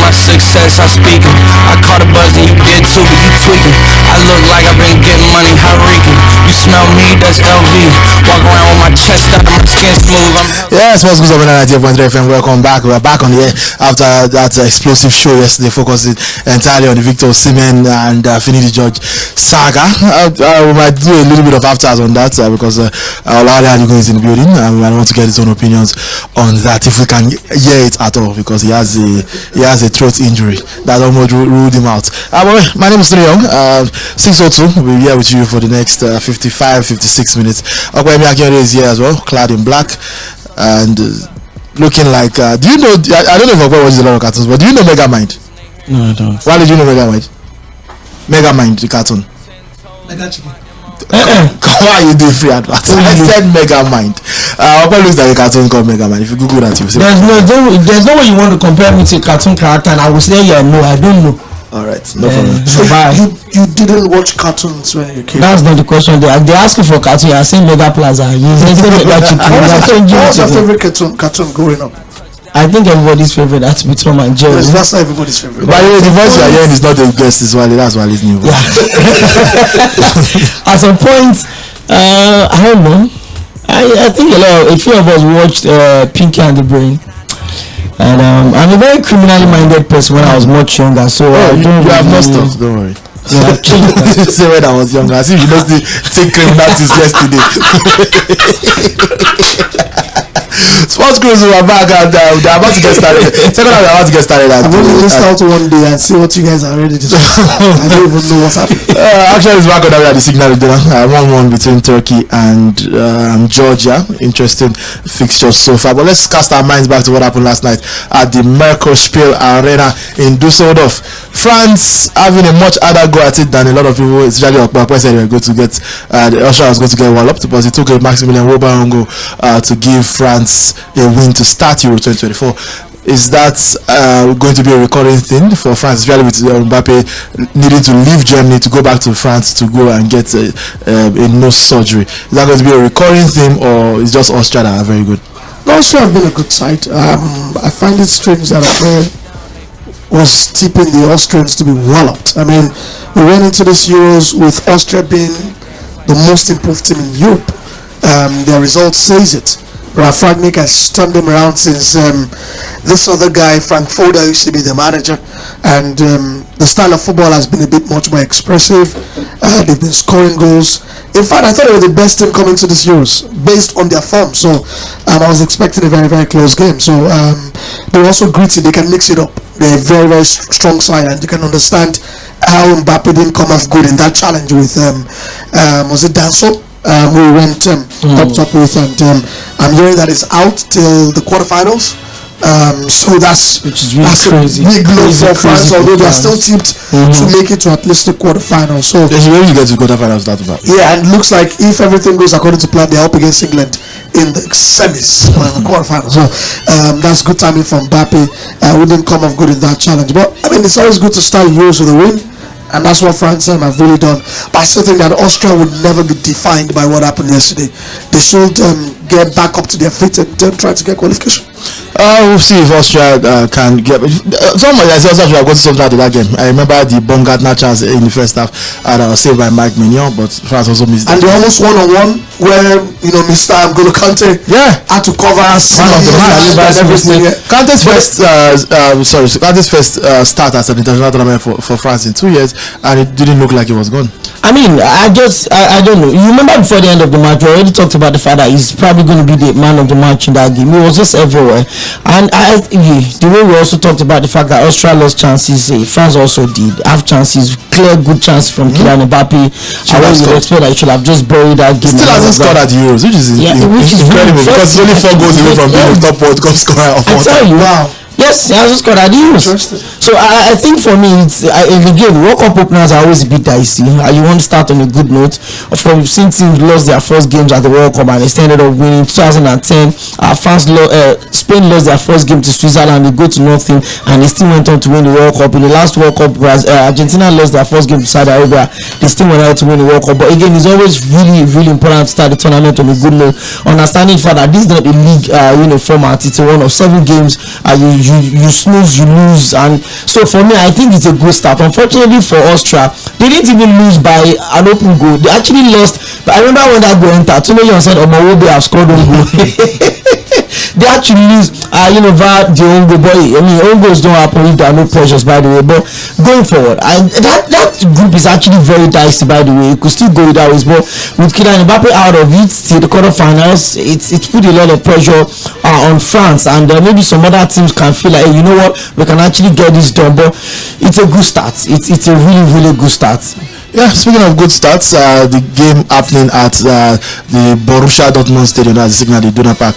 my success, I'm speaking. I caught a buzz and you did too, but you tweaking. I look like I've been getting money, 𝐿𝐼ry:n. You smell me, that's LV. Walk around with my chest out, my skin smooth. Yes, what's good over 98.3 FM? Welcome back. We're back on the air after that explosive show yesterday, focusing entirely on the Victor Osimhen and Finidi George saga. We might do a little bit of afters on that because Olaudah is in the building and we might want to get his own opinions on that if we can hear it at all, because he has a throat injury that almost ruled him out. My name is sᴘᴏʀᴛs. 6:02. We'll be here with you for the next 55-56 minutes. Oᴘᴇɪ Aᴅɪɪ is here as well, clad in black and looking like do you know, I don't know if Oᴘᴇɪ watches a lot of cartoons, but do you know Megamind? No, I don't. Why did you know Megamind? Megamind, the cartoon. Why are you doing free adverts? I said Megamind. Oᴘᴇɪ looks like a cartoon called Megamind. If you Google that, you see. There's no way you want to compare me to a cartoon character and I will say yeah, no, I don't know. Alright, no problem. So you didn't watch cartoons when you came? That's not the question. They ask you for cartoon, you are saying Mega Plaza. You say Mega Chicken. What's your favorite cartoon growing up? I think everybody's favorite has to be Tom and Jerry. Yes, that's not everybody's favorite. By the way, the voice you are hearing is not a guest, it's Wale. That's Wale's new voice. Yeah. At some point, I don't know. I think a few of us watched Pinky and the Brain. And I'm a very criminally minded person when I was much younger, so you have not stopped, don't worry. Yeah, I've changed. Say when I was younger, I see you don't take criminal since yesterday. Sports crews are back and they're about to get started. Second half, they're about to get started. I'm going to list out one day and see what you guys are ready to do. I don't even know what's happening. Actually, it's back on the signal dinner. 1-1 between Turkey and Georgia. Interesting fixtures so far. But let's cast our minds back to what happened last night at the Merkur-Spiel Arena in Düsseldorf. France having a much harder go at it than a lot of people, especially Oᴘᴇɪ said they were going to get Austria was going to get walloped, but it took a Maximilian Robben to give France a win to start Euro 2024. Is that going to be a recurring thing for France, especially with Mbappe needing to leave Germany to go back to France to go and get a nose surgery? Is that going to be a recurring thing, or is just Austria that are very good? Austria have been a good side. I find it strange that was tipping the Austrians to be walloped. I mean, we went into this Euros with Austria being the most improved team in Europe. Their result says it. Ralf Rangnick has turned them around since this other guy, Frank Foda, used to be the manager, and the style of football has been a bit much more expressive. They've been scoring goals. In fact, I thought they were the best team coming to this Euros based on their form. So I was expecting a very, very close game. So they're also gritty. They can mix it up. They're a very, very strong side, and you can understand how Mbappe didn't come off good in that challenge with was it Danso? We went up top with, and I'm hearing that it's out till the quarterfinals. So that's crazy. Big blow for France, although they're still tipped to make it to at least the quarterfinals. So there's a way you get to quarterfinals, that's about. Yeah, and it looks like if everything goes according to plan, they're up against England in the semis or in the quarterfinals. So that's good timing from Mbappe. We didn't come off good in that challenge, but I mean it's always good to start Euros with a win. And that's what France have really done. But I still think that Austria would never be defined by what happened yesterday. They should get back up to their feet and try to get qualification. We'll see if Austria can get. Somebody I said Austria got something out of that game. I remember the Baumgartner chance in the first half saved by Mike Mignon, but France also missed. And they almost 1-on-1 where Mr. N'Golo Kante had to cover and everything. Kante's first start as an international tournament for France in 2 years, and it didn't look like it was gone. I mean, I don't know. You remember before the end of the match, we already talked about the fact that he's probably going to be the man of the match in that game. He was just everywhere. And the way we also talked about the fact that Austria lost chances, France also did have chances, clear good chances from Kylian Mbappe. I would expect that he should have just buried that game. Still hasn't scored at the Euros, which is incredible because he's only 4 goals away from being the top World Cup scorer of all time. I tell you, wow. Yes, he hasn't scored at the Euros. So I think for me, it's again, World Cup openers are always a bit dicey. You want to start on a good note. Of course, we've seen teams lost their first games at the World Cup and they ended up winning. 2010, Spain lost their first game to Switzerland. They go to nothing and they still went on to win the World Cup. In the last World Cup, Argentina lost their first game to Saudi Arabia. They still went out to win the World Cup. But again, it's always really, really important to start the tournament on a good note. Understanding for that this is not a league, format. It's a one of 7 games. You you snooze, you lose. And so for me, I think it's a good start. Unfortunately for Austria, they didn't even lose by an open goal. They actually lost. But I remember when that goal entered, Tᴜᴏᴟ said ᴜᴜᴜ have scored one goal. They actually lose via the own goal. But I mean, own goals don't happen if there are no pressures, by the way. But going forward, that group is actually very dicey, by the way. It could still go that way. But with Kylian Mbappe out of it till the quarterfinals, it's put a lot of pressure on France, and maybe some other teams can feel like, hey, you know what, we can actually get this done. But it's a good start. It's a really, really good start. Yeah, speaking of good starts, the game happening at the Borussia Dortmund Stadium, that's the Signal Iduna Park,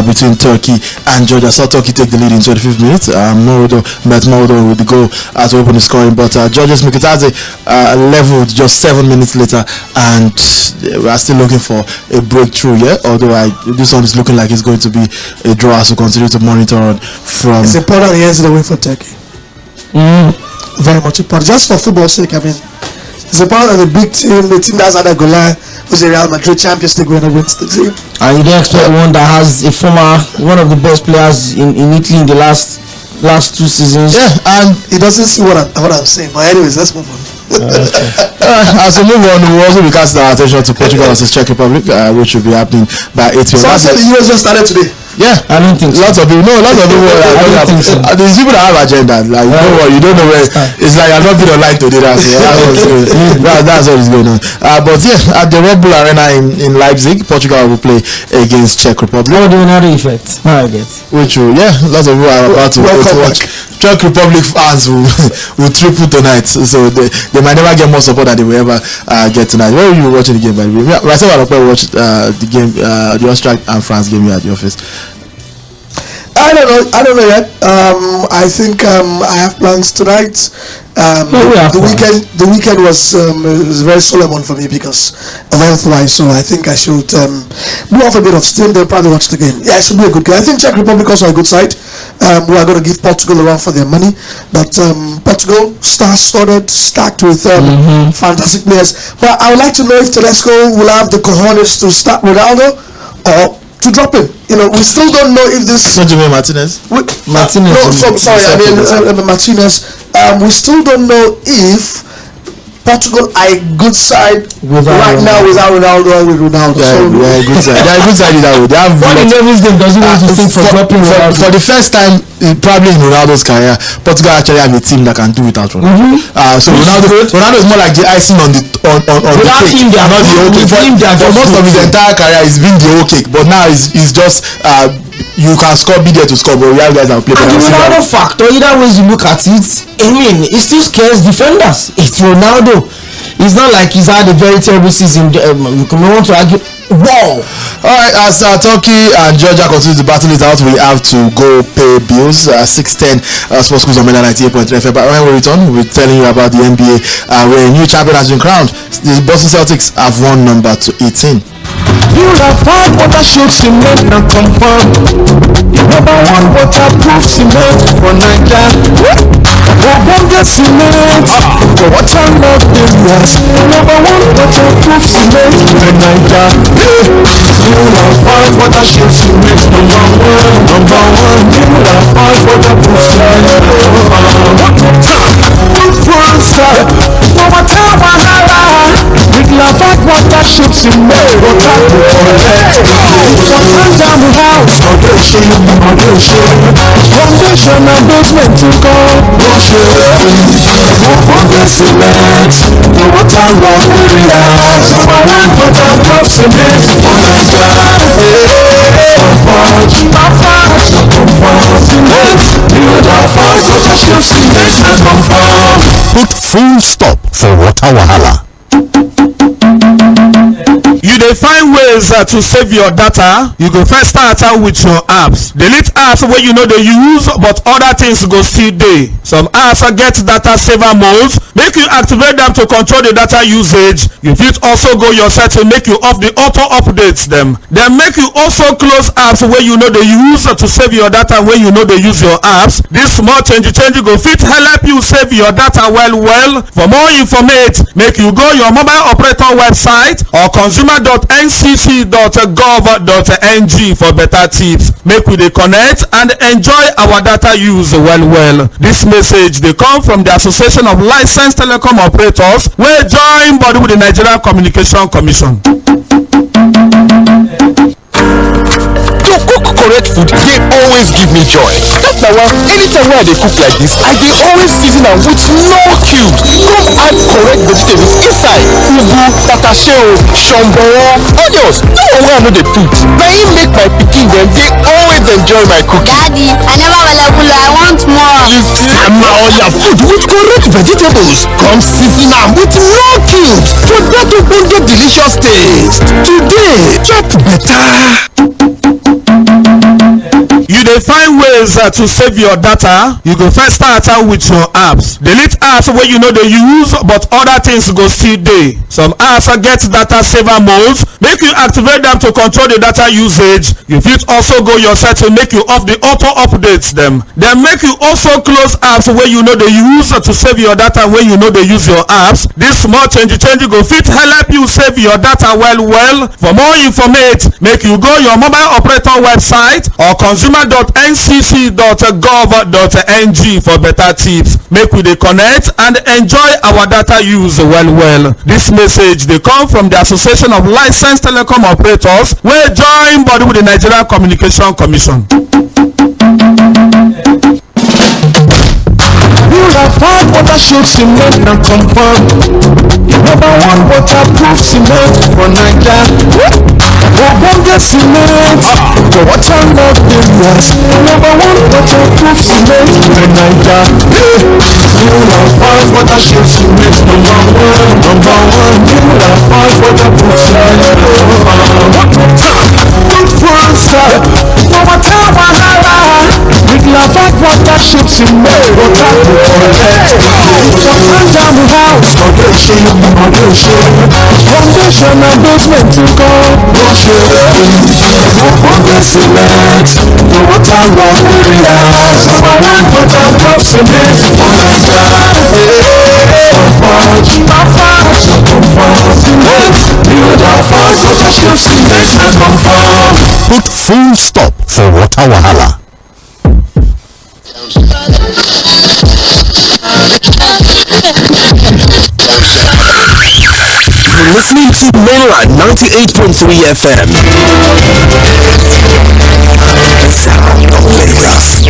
between Turkey and Georgia. So Turkey take the lead in 25th minute. Morodo with the goal to open the scoring, but Georgia's Mikitaze leveled just 7 minutes later, and we are still looking for a breakthrough. Yeah, although this one is looking like it's going to be a draw, so continue to monitor on from. It's important he ends the way for Turkey. Very much important, just for football's sake. I mean, it's a part of the big team, the team that's had a goal, who's a Real Madrid Champions League winner, wins the team. And you don't expect one that has one of the best players in Italy in the last 2 seasons. Yeah, and he doesn't see what I'm saying. But anyways, let's move on. As we move on, we also be casting our attention to Portugal versus Czech Republic, which will be happening by 8 p.m. So I said the US just started today. Yeah, I don't think so. Lots of people think so. There's people that have agenda. Like you don't know where. It's like I've not been online today. That's what is going on. But yeah, at the Red Bull Arena in Leipzig, Portugal will play against Czech Republic. Oh, the another effect. No, I get. Which will, lots of people are about to watch. Czech Republic fans will triple tonight, so they might never get more support than they will ever get tonight. Where were you watching the game, by the way? Myself and Ope watched the game, the Austria and France game here at the office. I don't know yet. I think I have plans tonight. The weekend was very solemn for me because of health-wise, so I think I should blow off a bit of steam, then probably watch the game. Yeah, it should be a good game. I think Czech Republic also a good side. We are going to give Portugal a run for their money, but Portugal star-studded, stacked with fantastic players. But I would like to know if Tedesco will have the cojones to start Ronaldo or to drop him. We still don't know if this. What do you mean, Martinez? Martinez. Sorry, I mean Martinez. We still don't know if Portugal are a good side now without Ronaldo or with Ronaldo. Yeah, good side. They are a good side either way. They have what doesn't want to think for dropping for the first time probably in Ronaldo's career, Portugal actually have a team that can do without Ronaldo. So Ronaldo is more like the icing on the cake. They are not the whole cake. For most of his entire career, he's been the whole cake. But now he's just you can score, be there to score, but we have guys that play. And the Ronaldo factor, either ways you look at it, I mean, it still scares defenders. It's Ronaldo. It's not like he's had a very terrible season. You can want to argue. Wow. Alright, as Turkey and Georgia continue to battle it out, we have to go pay bills. 610 Sports Schools on Mela 98.3 FM. But when we return, we'll be telling you about the NBA, where a new champion has been crowned. The Boston Celtics have won number 18. You have heard what I should cement and confirm. Number one waterproof cement for Nigeria. Ogbonge cement for what I love the US. Number one waterproof cement for Nigeria. You have heard what I should cement. Number one. You have heard waterproof cement. Good full stop. No matter what I like. We love what I should cement. Down the house, foundation and basement to go. Cement, the water love areas. Number one waterproof cement for Put full stop for water wahala. You dey find ways to save your data. You go first start out with your apps. Delete apps wey you no dey use but other things go still dey. Some apps get data saver modes, make you activate them to control the data usage. You fit also go your setting make you off the auto updates them. Then make you also close apps wey you no dey use to save your data when you no dey use your apps. This small change go fit help you save your data well. For more information, make you go your mobile operator website or consumer.ncc.gov.ng consumer.ncc.gov.ng for better tips. Make we dey connect and enjoy our data use well. This message dey come from the Association of Licensed Telecom Operators wey join body with the Nigerian Communication Commission. To cook correct food dey always give me joy. That's na why anytime wey I dey cook like this, I dey always season am with no cubes. Come add correct vegetables inside: ugu, tatashe, sᴘᴏʟ, onions. No one wey I no dey put. Na im make my pikin dem dey always enjoy my cooking. Daddy, I never welebulu. I want more. You sama all your food with correct vegetables. Come season am with no cubes for that ogbonge delicious taste. Today, chop better. You dey find ways to save your data? You go first start out with your apps. Delete apps wey you no dey use but other things go still dey. Some apps get data saver modes, make you activate them to control the data usage. You fit also go your setting make you off the auto updates them. Then make you also close apps wey you no dey use to save your data when you no dey use your apps. This small change go fit help you save your data well. For more information, make you go your mobile operator website or consumer.ncc.gov.ng for better tips. Make we dey connect and enjoy our data use well. This message dey come from the Association of Licensed Telecom Operators wey join body with the Nigerian Communication Commission. Purified water should cement and confirm. Number one waterproof cement for Naija. Ogbonge cement for water log areas. Number one waterproof cement for Naija. Purified water should cement number one. Purified waterproof cement. Good for start for water wahala. With Lavac water should cement water to collect. For down the house, foundation and basement to go. Ogbonge cement for water log areas. Number one waterproof cement for Naija. Put full stop for water wahala. You're listening to Mainland 98.3 FM. The sound of Lagos.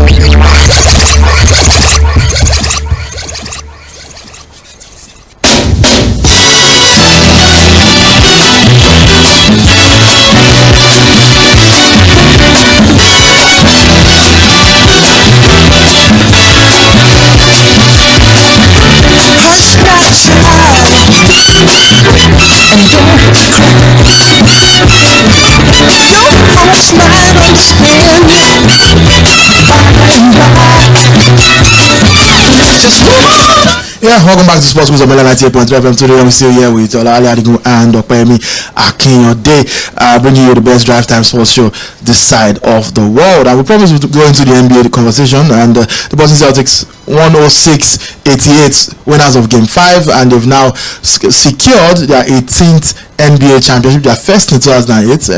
Yeah, welcome back to Sports News on Mainland 98.3 FM. Today we're still here with ᴑᴏ and ᴑᴏ Akinode, bringing you the best drive time sports show this side of the world. And we promise to go into the NBA conversation, and the Boston Celtics 106-88 winners of Game 5, and they've now secured their 18th NBA championship, their first in 2008,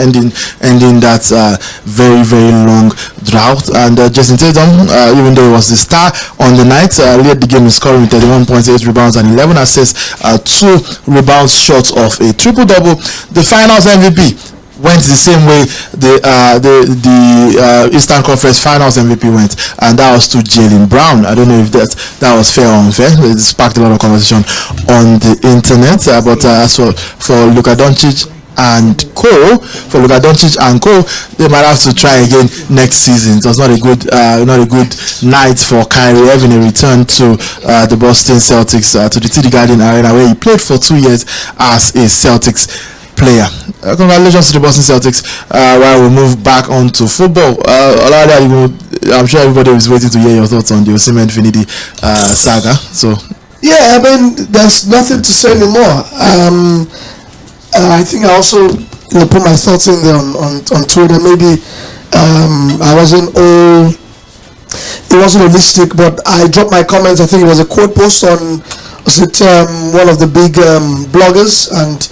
ending that very long drought. And Jason Tatum, even though he was the star on the night, led the game in scoring with 31 points, 8 rebounds and 11 assists, 2 rebounds short of a triple-double. The Finals MVP went the same way the Eastern Conference Finals MVP went, and that was to Jaylen Brown. I don't know if that was fair or unfair. It sparked a lot of conversation on the internet. But as for Luka Doncic and co, they might have to try again next season. It was not a good night for Kyrie having a return to the Boston Celtics, to the TD Garden Arena, where he played for 2 years as a Celtics player. Congratulations to the Boston Celtics. While we move back onto football, I'm sure everybody is waiting to hear your thoughts on the Osimhen-Finidi saga. So yeah, I mean, there's nothing to say anymore. I think I also put my thoughts in there on Twitter. Maybe it wasn't holistic, but I dropped my comments. I think it was a quote post on one of the big bloggers, and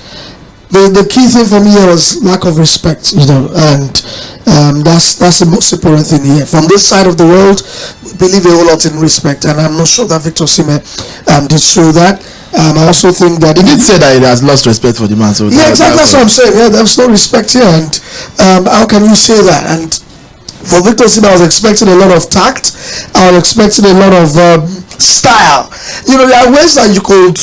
the key thing for me here was lack of respect, and that's the most important thing here. From this side of the world, we believe a whole lot in respect, and I'm not sure that Victor Osimhen did show that. I also think that he did say that he has lost respect for the man. So yeah, exactly. That's what I'm saying. Yeah, there's no respect here, and how can you say that? And for Victor Osimhen, I was expecting a lot of tact. I was expecting a lot of style. There are ways that you could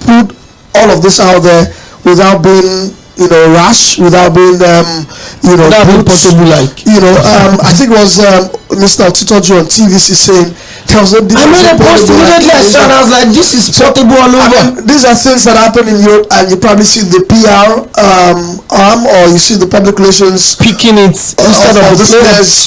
put all of this out there without being rash, without being possible, like I think it was Mr. Titoju on TVC saying I made a post immediately and I was like, this is portable all over. These are things that happen in Europe, and you probably see the PR arm, or you see the public relations picking it instead of the players,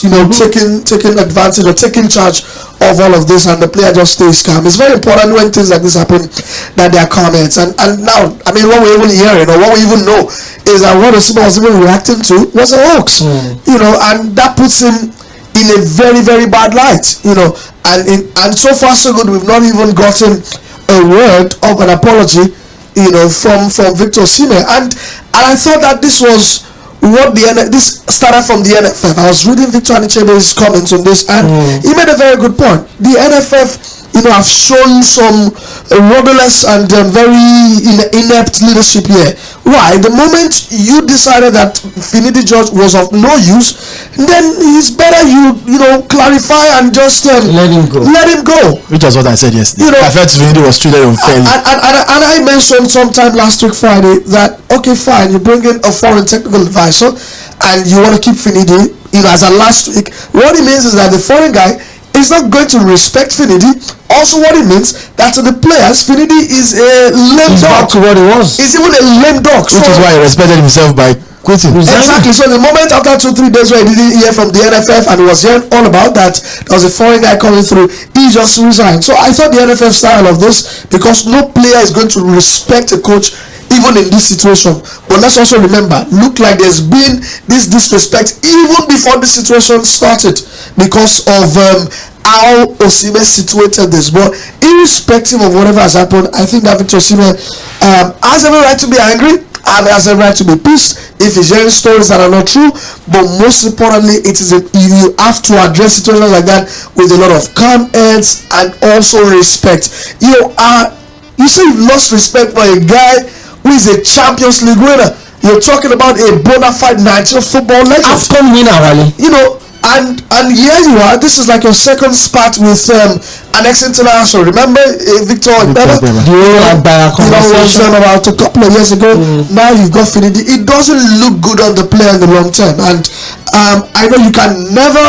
taking advantage or taking charge of all of this, and the player just stays calm. It's very important when things like this happen that there are comments. And now, I mean, what we even hearing or what we even know is that what Osimhen was even reacting to was a hoax, and that puts him in a very, very bad light, and so far so good. We've not even gotten a word of an apology, from Victor Osimhen, and I thought that this was what this started from the NFF. I was reading Victor Anichebe's comments on this, and he made a very good point. The NFF, have shown some rudderless and very inept leadership here. Why? The moment you decided that Finidi George was of no use, then it's better you clarify and just let him go. Which was what I said yesterday. I felt Finidi was treated unfairly. And I mentioned sometime last week Friday that okay, fine, you bring in a foreign technical advisor and you want to keep Finidi, as a last week. What it means is that the foreign guy is not going to respect Finidi. Also, what it means that to the players, Finidi is a lame dog. Back to what he was. He's even a lame dog. Which is why he respected himself by quitting. Exactly. So the moment after 2-3 days where he didn't hear from the NFF and he was hearing all about that, there was a foreign guy coming through, he just resigned. So I thought the NFF style of this, because no player is going to respect a coach even in this situation. But let's also remember, look like there's been this disrespect even before this situation started because of how Osimhen situated this. But irrespective of whatever has happened, I think that Victor Osimhen has every right to be angry, has every right to be pissed if he's hearing stories that are not true. But most importantly, you have to address situations like that with a lot of calm heads and also respect. You say you've lost respect for a guy who is a Champions League winner. You're talking about a bona fide Nigerian football legend. AFCON winner, Wally. And here you are. This is like your second spat with an ex-international. Remember Victor Ogbonna? Was about a couple of years ago. Now you've got Finidi. It doesn't look good on the player in the long term. And I know you can never,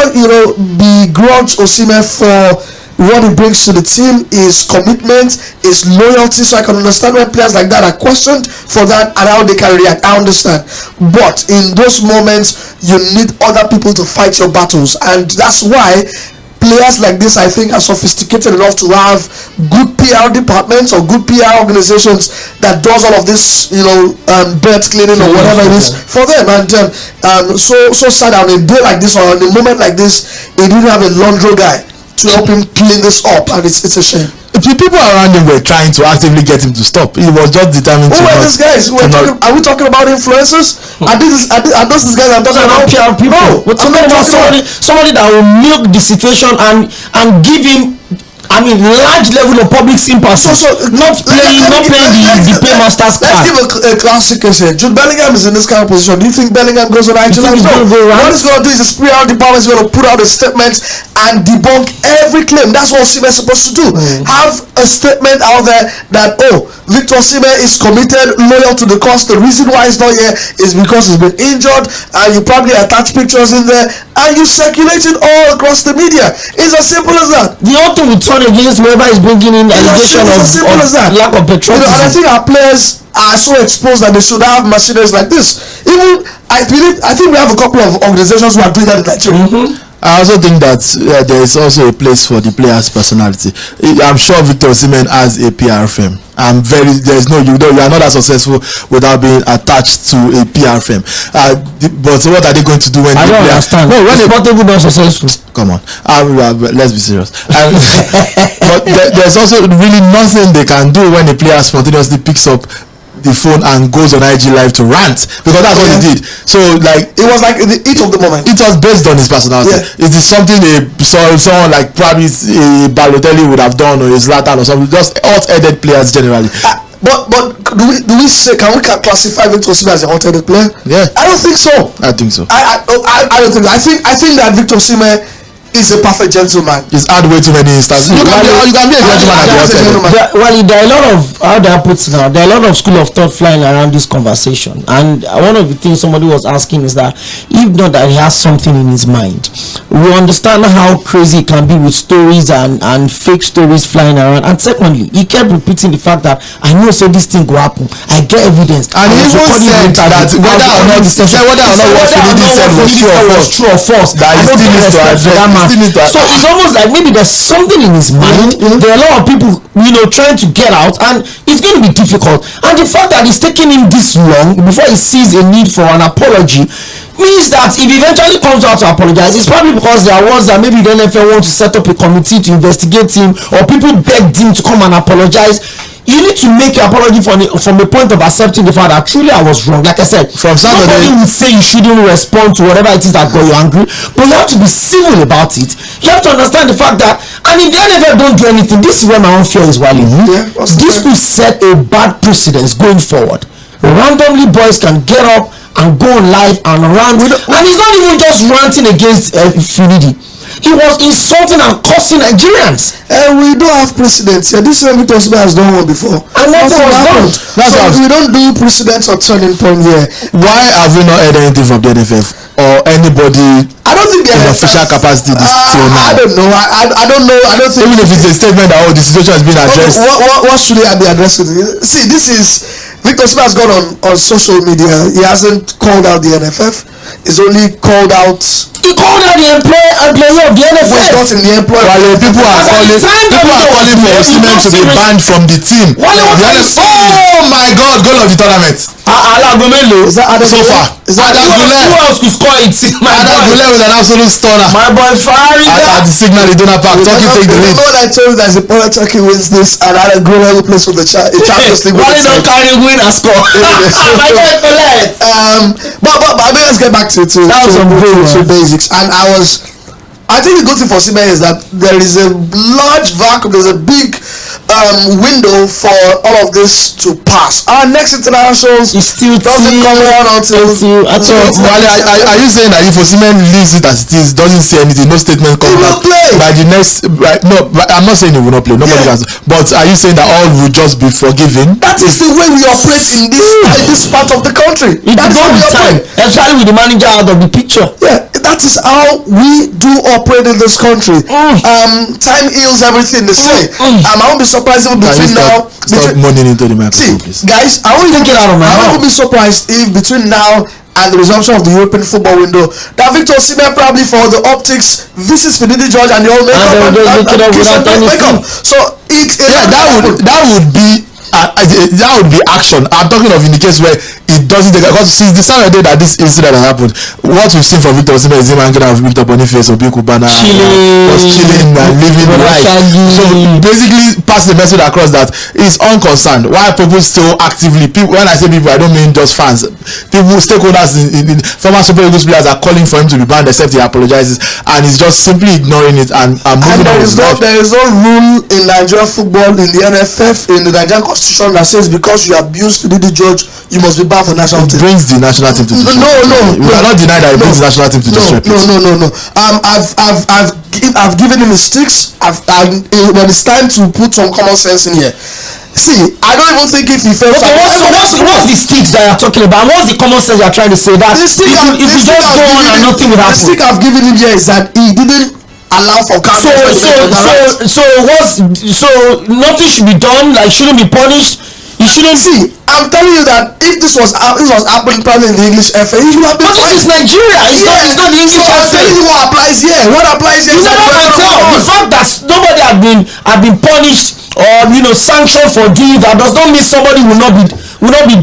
begrudge Osimhen for what he brings to the team, his commitment, his loyalty. So I can understand when players like that are questioned for that and how they can react. I understand. But in those moments, you need other people to fight your battles. And that's why players like this, I think, are sophisticated enough to have good PR departments or good PR organizations that does all of this, bed cleaning or whatever it is for them. And so sad on a day like this or on a moment like this, they didn't have a laundry guy to help him clean this up, and it's a shame. The people around him were trying to actively get him to stop. He was just determined to. Who are these guys? Are we talking about influencers? Are those these guys I'm talking about? PR people. No, we're talking about somebody that will milk the situation and give him, large level of public sympathy. So not playing the paymasters card. Let's give a classic case here. Jude Bellingham is in this kind of position. Do you think Bellingham goes on action? What he's going to do is his PR department is going to put out a statement and debunk every claim. That's what Osimhen is supposed to do. Have a statement out there that Victor Osimhen is committed, loyal to the cause. The reason why he's not here is because he's been injured, and you probably attach pictures in there and you circulate it all across the media. It's as simple as that. The auto will turn against whoever is bringing in allegation of lack of patriotism. And I think our players are so exposed that they should have machineries like this. Even I think we have a couple of organizations who are doing that in Nigeria. I also think that there is also a place for the player's personality. I'm sure Victor Osimhen has a PR firm. You are not as successful without being attached to a PR firm. But what are they going to do when I don't understand? No, when Portable not successful. Come on, let's be serious. But there's also really nothing they can do when a player spontaneously picks up the phone and goes on IG Live to rant, because that's what he did. So like it was like the heat of the moment. It was based on his personality. It is something someone like probably a Balotelli would have done, or a Zlatan or something. Just hot-headed players generally. But do we say, can we classify Victor Osimhen as a hot-headed player? Yeah, I don't think so. I think so. I don't think. I think that Victor Osimhen is a perfect gentleman. He's had way too many instances. You can be a gentleman. Well, there are a lot of, how do I put it now, there are a lot of school of thought flying around this conversation, and one of the things somebody was asking is that if not that he has something in his mind, we understand how crazy it can be with stories and fake stories flying around. And secondly, he kept repeating the fact that I know so this thing will happen, I get evidence, and he even said that whether or not what Finidi said was true or false, that he still needs to address. So it's almost like maybe there's something in his mind. There are a lot of people, trying to get out, and it's going to be difficult. And the fact that it's taking him this long before he sees a need for an apology means that if he eventually comes out to apologize, it's probably because there are words that maybe the NFL wants to set up a committee to investigate him, or people begged him to come and apologize. You need to make your apology from a point of accepting the fact that truly I was wrong. Like I said, from Saturday, nobody would say you shouldn't respond to whatever it is that got you angry, but you have to be civil about it. You have to understand the fact that, and if the NFL don't do anything, this is where my own fear is, Wally. This could set a bad precedence going forward. Randomly, boys can get up and go on live and rant, and he's not even just ranting against Finidi. He was insulting and cursing Nigerians. We don't have precedents here. This is what Victor Osimhen has done one before. And nothing was done. We don't do precedents or turning point here. Why have we not heard anything from the NFF or anybody? I don't think in official capacity till now. I don't know. I don't know. I don't think. Even if it's a statement that the situation has been addressed. What should they be addressing? See, this is Victor Osimhen has gone on social media. He hasn't called out the NFF. He's only called out. He called out the employee of the NFF. He's not in the employer. While people are calling for Osimhen to be banned from the team. Oh my God! Goal of the tournament. Alagomelo. So far. Who else could score it? Adagule with an absolute stunner. My boy at the Signal Iduna Park. Turkey take the lead. When I told you that Zimbabwe Turkey wins this, and Adagule will play for the Champions League. Why don't carry win and score? My boy collect. But I mean, let's get back to basics. And I think the good thing for Osimhen is that there is a large vacuum. There's a big window for all of this to pass. Our next internationals doesn't come around until. Are you saying that if Osimhen leaves it as it is, doesn't say anything, no statement comes out by the next? No, I'm not saying he will not play. Nobody has. But are you saying that all will just be forgiven? That is the way we operate in this part of the country. That's all the time, especially with the manager out of the picture. Yeah, that is how we do operate in this country. Time heals everything, they say. I won't be surprised if between now. Stop moaning into the microphone, please. Guys, I won't be surprised if between now and the resumption of the European football window, that Victor Osimhen probably for the optics visits Finidi George and the old makeup. So that would be action. I'm talking of in the case where it doesn't take, because since the Saturday that this incident has happened, what we've seen from Victor Osimhen is him hanging out with Victor Boniface or Biku Bana, was chilling and living life. So basically pass the message across that he's unconcerned. Why people still actively, when I say people, I don't mean just fans, people, stakeholders in former Super Eagles players are calling for him to be banned except he apologizes, and he's just simply ignoring it and moving on. There is no rule in Nigerian football, in the NFF, in the Nigerian constitution that says because you abuse Finidi George, you must be banned for national team. Brings the national team to disrepute. No. We cannot deny that it brings the national team to disrepute. No. I've given him his sticks. When it's time to put some common sense in here. See, I don't even think if he felt. Okay, what's the sticks that you're talking about? What's the common sense you're trying to say? That if you just go on and nothing will happen. The stick I've given him here is that he didn't allow for so nothing should be done, like shouldn't be punished. You shouldn't see. I'm telling you that if this was happening probably in the English FA, he would have been. But this is Nigeria. It's not the English FA. I'm telling you what applies here. What applies here? You never can tell. The fact that nobody had been punished or sanctioned for this, that does not mean somebody will not be will not be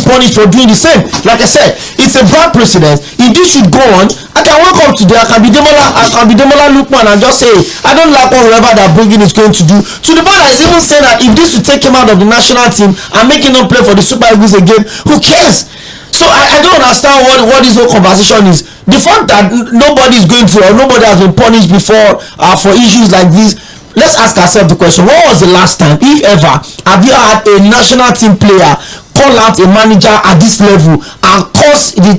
punished for doing the same. Like I said, it's a bad precedent. If this should go on, I can wake up today, I can be Demola Lookman and just say, I don't like whatever that Bringing is going to do. To the point that is even saying that if this should take him out of the national team and make him not play for the Super Eagles again, who cares? So I don't understand what this whole conversation is. The fact that nobody is going to, or nobody has been punished before for issues like this. Let's ask ourselves the question: when was the last time, if ever, have you had a national team player call out a manager at this level and cause the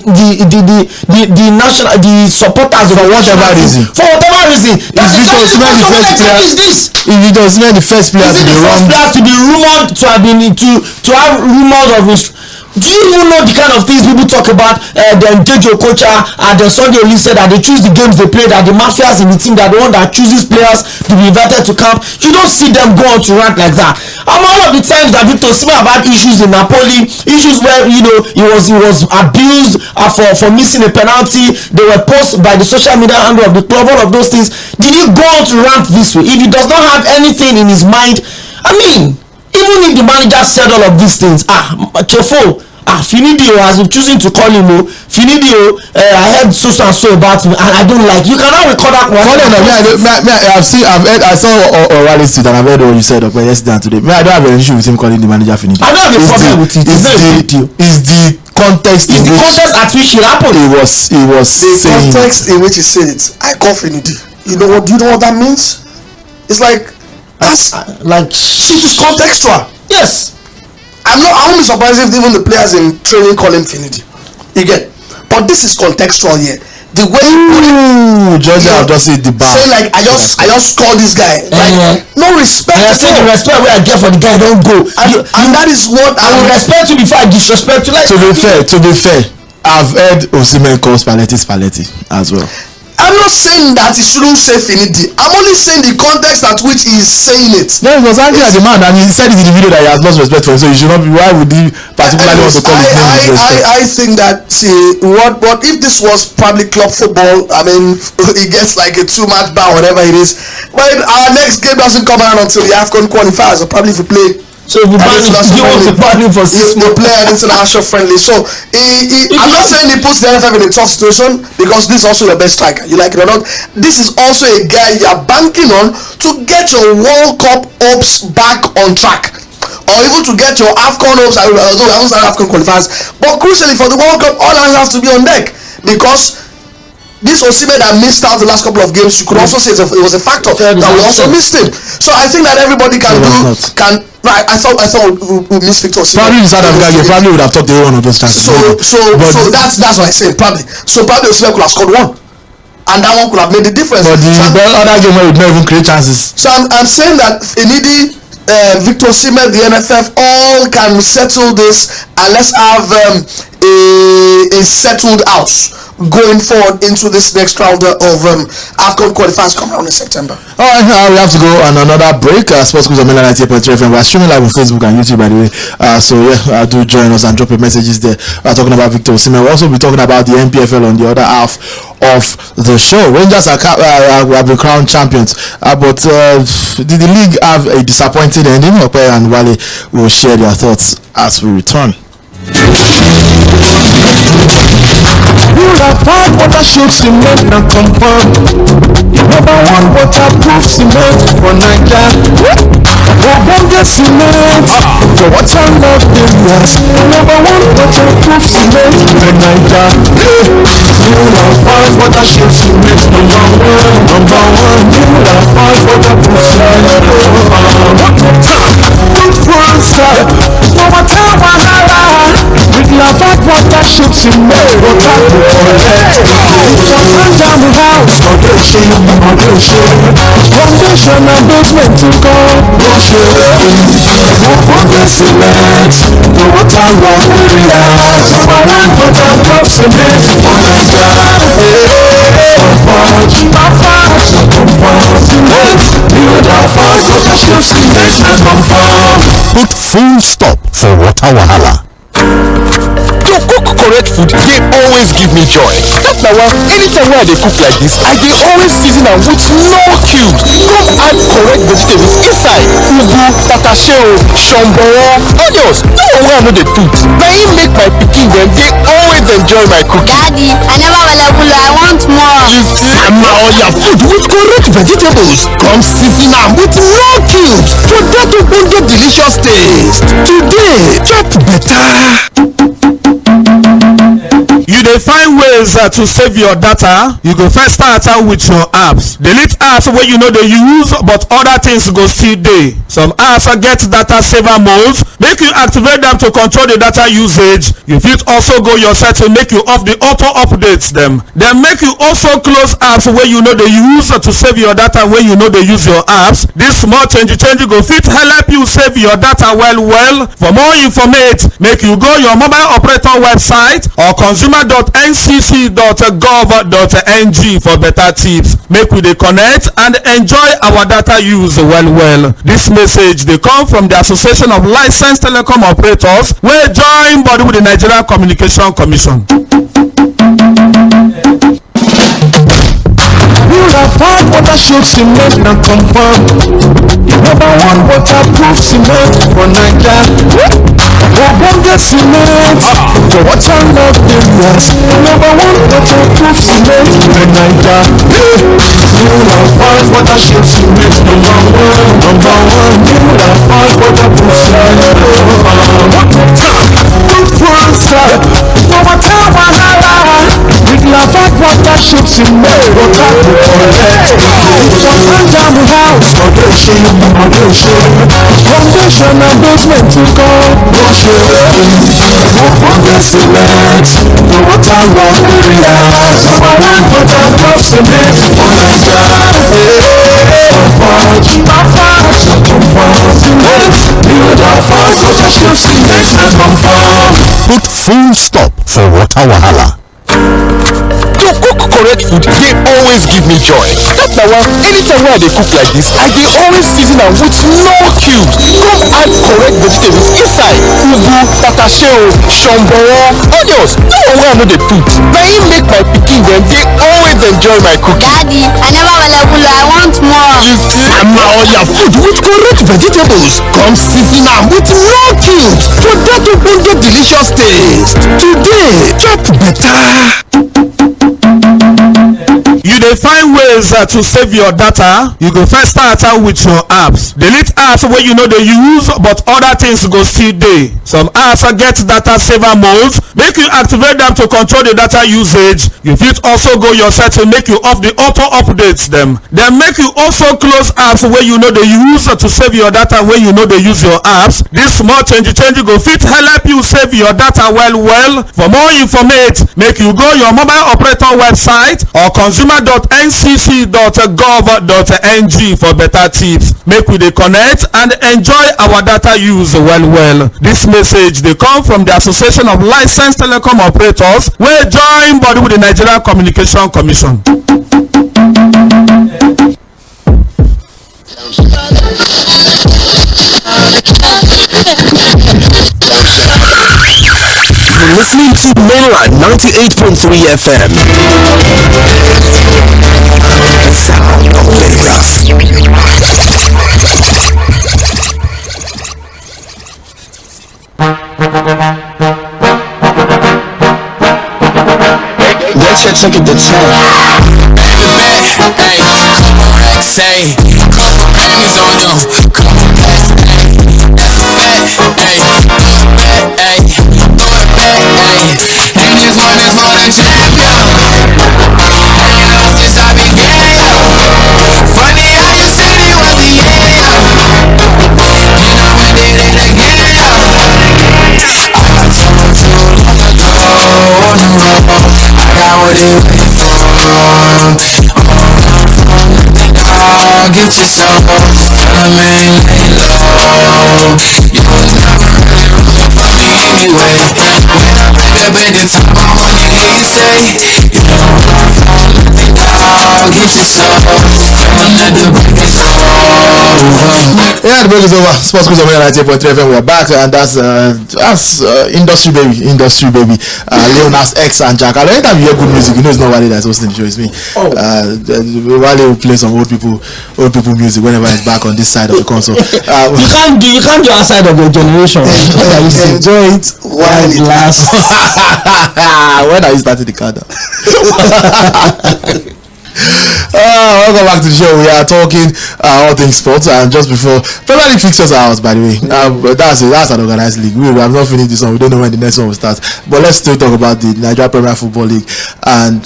supporters for whatever reason? That's the first player. Is this? If it was the first player to be rumored to have rumors of his. Do you even know the kind of things people talk about? The J.J. Okocha and the Sunday Oli said that they choose the games they play, that the mafias in the team, that the one that chooses players to be invited to camp. You don't see them go on to rant like that. All of the times that Victor Osimhen have had issues in Napoli, issues where he was abused for missing a penalty, they were posted by the social media handle of the club, all of those things. Did he go on to rant this way? If he does not have anything in his mind, I mean, even if the manager said all of these things, Finidio has been choosing to call him Finidio, I heard so and so about him and I don't like. You cannot record that one. I saw O'Reilly's tweet and I've heard what you said yesterday and today. I don't have an issue with him calling the manager Finidio. I don't have a problem with it. It's the context at which it happened. It was saying context in which he said it. I call Finidio. Do you know what that means? It's like that's like it is contextual. Yes. I won't be surprised if even the players in training call him Finidi. You get? But this is contextual here. The way you put it, Georgia just hit the bar. Say like I just call this guy. Like no respect. I say the respect where I get for the guy don't go. And that is what I will respect you before I disrespect you. Like to be fair, I've heard Osimhen call Spalletti as well. I'm not saying that he shouldn't say Finidi. I'm only saying the context at which he is saying it. No, he was angry at the man and he said it in the video that he has lost respect for him. So he should not be. Why would he particularly want to call his name? I think that what if this was probably club football? I mean, he gets like a 2-match ban, whatever it is. But our next game doesn't come around until the AFCON qualifiers, or probably if we play. So if you want to ban him for 6 months, play an international friendly. So I'm not saying he puts the NFF in a tough situation because this is also your best striker. You like it or not? This is also a guy you are banking on to get your World Cup hopes back on track, or even to get your AFCON hopes. Although I haven't started AFCON qualifiers, but crucially for the World Cup, all hands have to be on deck because this Osimhen that missed out the last couple of games, you could also say it was a factor that we also missed him. So I think that everybody can I thought we missed Victor Osimhen. Probably in South Africa, you probably would have thought they were one of those chances. So that's what I said. Probably. So probably Osimhen could have scored one, and that one could have made the difference. But the other game where we would not even create chances. So I'm saying that Finidi, Victor Osimhen, the NFF, all can settle this, and let's have a settled house going forward into this next round of AFCON qualifiers coming around in September. Alright, now we have to go on another break. Sports Quiz on 98.3 FM. We're streaming live on Facebook and YouTube, by the way. So do join us and drop your messages there. We're talking about Victor Osimhen. We'll also be talking about the NPFL on the other half of the show. Rangers have been crowned champions, but did the league have a disappointing ending? Ope and Wale will share their thoughts as we return. You have had water shoot cement and confirm. Number one waterproof cement for Nigeria. Ogbonge cement for water love areas. Number one waterproof cement for Nigeria. You have had water shoot cement number one. You have had waterproof cement good full stop. No matter wahala. With Lafayette water shoot cement water to collect. From down the house, foundation and basement to go. Ogbonge cement for water love areas. Number one waterproof cement for Nigeria. Put full stop for water wahala. To cook correct food, they always give me joy. That's why anytime when they cook like this, I dey always season am with no cubes. Come add correct vegetables inside. inside. Ugu, tatashe, sᴘᴏʟ, onions. No one wey I no dey put. Na im make my pikin dem dey always enjoy my cooking. Daddy, I never will I want more. Sama all your food with correct vegetables. Come season am with raw cubes for that ogbonge delicious taste. Today, chop better. You dey find ways to save your data. You go first start out with your apps. Delete apps wey you no dey use but other things go still dey. Some apps get data saver modes, make you activate them to control the data usage. You fit also go your setting make you off the auto updates them. Then make you also close apps wey you no dey use to save your data when you no dey use your apps. This small change go fit help you save your data well. For more information, make you go your mobile operator website or consumer.ncc.gov.ng for better tips. Make we dey connect and enjoy our data use well. This message dey come from the Association of Licensed Telecom Operators wey join body with the Nigerian Communication Commission. Purified water should cement and confirm. Number one waterproof cement for Naija. Ogbonge cement for water love areas. Number one waterproof cement for Naija. Purified water should cement number one. Purified waterproof cement. Good full stop for water wahala. With Lafayette water should cement water to collect. From under house, foundation and basement to go. Ogbonge cement for water love areas. Number one waterproof cement for Naija. Put full stop for water wahala. To cook correct food dey always give me joy. That na why anytime wey I dey cook like this, I dey always season am with no cubes. Come add correct vegetables inside. Ugu, tatashe, sᴘᴏ, onions. No one wey I no dey put. Na im make my pikin dem dey always enjoy my cooking. Daddy, I never will I want more. Sama all your food with correct vegetables. Come season am with raw cubes for that ogbonge delicious taste. Today, chop better. You dey find ways to save your data. You go first start out with your apps. Delete apps wey you no dey use but other things go still dey. Some apps get data saver modes, make you activate them to control the data usage. You fit also go your setting make you off the auto updates them. Then make you also close apps wey you no dey use to save your data when you no dey use your apps. This small change go fit help you save your data well. For more information, make you go your mobile operator website or consumer.ncc.gov.ng for better tips. Make we dey connect and enjoy our data use well. This message dey come from the Association of Licensed Telecom Operators wey join body with the Nigerian Communication Commission. You're listening to Mainline 98.3 FM. The sound of Lagos. Let's check at the time. Say, couple Grammys on them, couple packs, and this one is for the champion. Since I began, funny how you said it was the end. You know I did it again. I told you long ago, I got what it waiting for. Get yourself up, tell me lay low. You was never really rooting for me anyway. When I break up at the top, I wanna hear you say, you know I'm falling down. Get yourself up, don't let the break is over. Yeah, the break is over. Sports Cruise on 98.3 FM. We are back, and that's industry baby. Lil Nas X and Jack. Anytime you hear good music, you know it's not Wale that's hosting the show. It's me. Wale will play some old people music whenever he's back on this side of the console. You can't do outside of your generation. Enjoy it while it lasts. When are you starting the countdown? Welcome back to the show. We are talking all things sports, and just before Premier League fixtures are out, by the way. That's an organized league. We have not finished this one. We don't know when the next one will start. But let's still talk about the Nigeria Premier Football League. And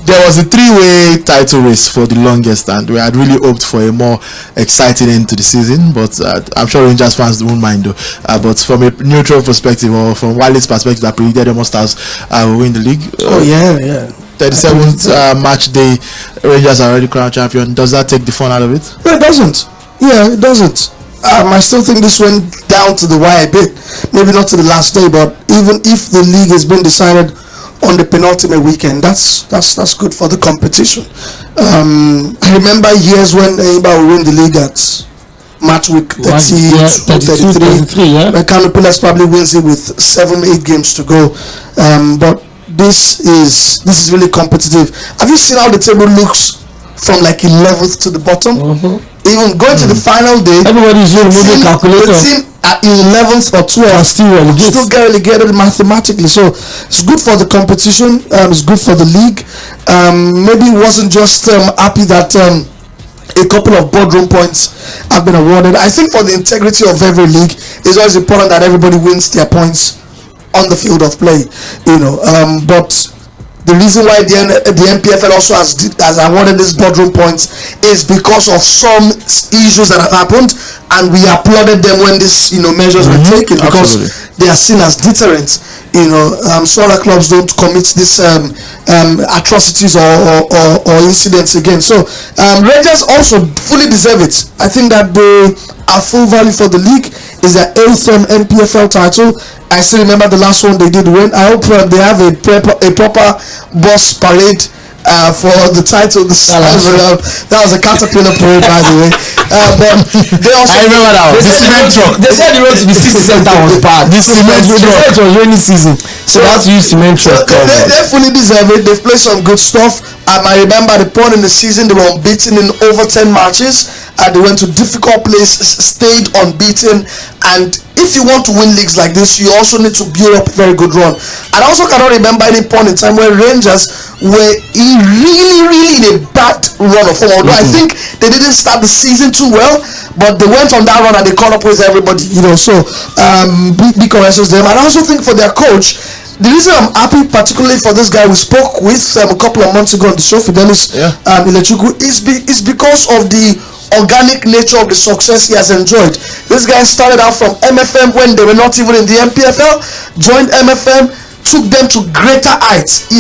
there was a three-way title race for the longest, and we had really hoped for a more exciting end to the season. But I'm sure Rangers fans won't mind though. But from a neutral perspective, or from Wale's perspective, I predicted the Stars will win the league. 37th match day, Rangers are already crowned champion. Does that take the fun out of it? No, it doesn't. Yeah, it doesn't. I still think this went down to the wire a bit. Maybe not to the last day, but even if the league has been decided on the penultimate weekend, that's good for the competition. I remember years when anybody would win the league at match week 33. Yeah. Kano Pillars probably wins it with 7-8 games to go. But this is really competitive. Have you seen how the table looks from like 11th to the bottom? Even going to the final day, everybody's moving calculator. The team at 11th or 12th still get relegated mathematically. So it's good for the competition. It's good for the league. Maybe it wasn't just happy that a couple of boardroom points have been awarded. I think for the integrity of every league, it's always important that everybody wins their points on the field of play, but the reason why the MPFL also has awarded these boardroom points is because of some issues that have happened, and we applauded them when these measures were taken, because they are seen as deterrent. Smaller clubs don't commit these atrocities or incidents again. So Rangers also fully deserve it. I think that they are full value for the league. Is their 8th MPFL title. I still remember the last one they did win. I hope they have a proper boss parade for the title. That was a caterpillar parade, by the way. But they also, I remember that one. The cement truck. They said the road to the city center was bad. The cement truck. They said it was rainy season, so that's use cement truck. They fully deserve it. They've played some good stuff. I remember the point in the season they were unbeaten in over 10 matches. They went to difficult places, stayed unbeaten, and if you want to win leagues like this, you also need to build up a very good run. And I also cannot remember any point in time where Rangers were really in a bad run of form. Although I think they didn't start the season too well, but they went on that run and they caught up with everybody. So big congratulations to them. And I also think for their coach, the reason I'm happy, particularly for this guy we spoke with a couple of months ago on the show, Fidelis Ilechukwu, is because of the organic nature of the success he has enjoyed. This guy started out from MFM when they were not even in the MPFL, joined MFM, took them to greater heights.